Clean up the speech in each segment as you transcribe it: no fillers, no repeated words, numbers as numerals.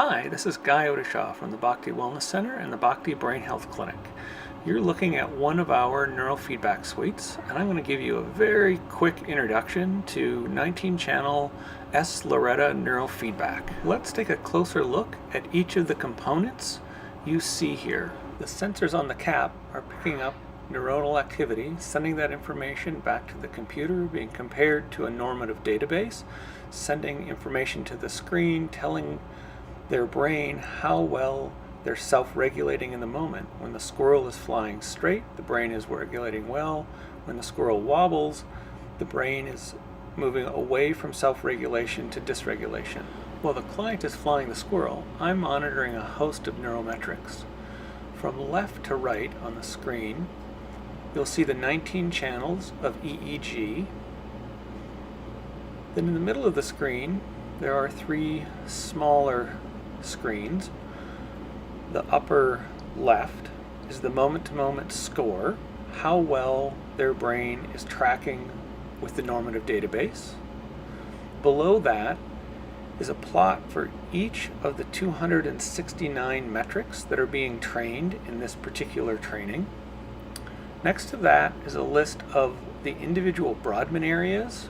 Hi, this is Guy Odishaw from the Bhakti Wellness Center and the Bhakti Brain Health Clinic. You're looking at one of our neurofeedback suites, and I'm going to give you a very quick introduction to 19-channel sLORETA neurofeedback. Let's take a closer look at each of the components you see here. The sensors on the cap are picking up neuronal activity, sending that information back to the computer, being compared to a normative database, sending information to the screen, telling their brain how well they're self-regulating in the moment. When the squirrel is flying straight, the brain is regulating well. When the squirrel wobbles, the brain is moving away from self-regulation to dysregulation. While the client is flying the squirrel, I'm monitoring a host of neurometrics. From left to right on the screen, you'll see the 19 channels of EEG. Then in the middle of the screen, there are three smaller screens. The upper left is the moment-to-moment score, how well their brain is tracking with the normative database. Below that is a plot for each of the 269 metrics that are being trained in this particular training. Next to that is a list of the individual Brodmann areas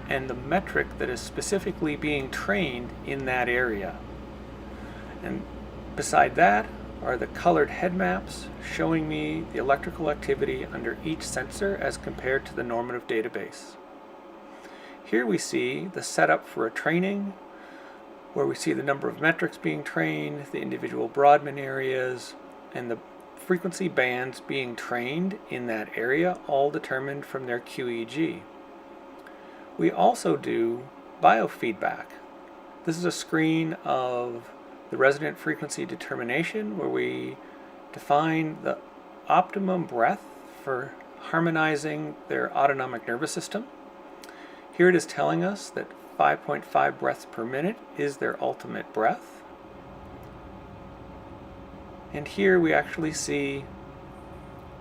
and the metric that is specifically being trained in that area. And beside that are the colored head maps showing me the electrical activity under each sensor as compared to the normative database. Here we see the setup for a training where we see the number of metrics being trained, the individual Brodmann areas, and the frequency bands being trained in that area, all determined from their QEEG. We also do biofeedback. This is a screen of the resonant frequency determination where we define the optimum breath for harmonizing their autonomic nervous system. Here it is telling us that 5.5 breaths per minute is their ultimate breath. And here we actually see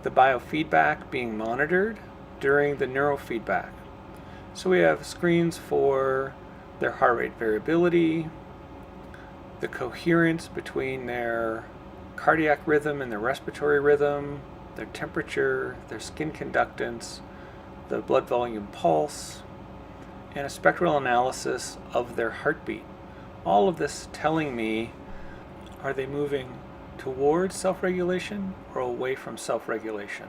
the biofeedback being monitored during the neurofeedback. So we have screens for their heart rate variability, the coherence between their cardiac rhythm and their respiratory rhythm, their temperature, their skin conductance, the blood volume pulse, and a spectral analysis of their heartbeat. All of this telling me, are they moving towards self-regulation or away from self-regulation?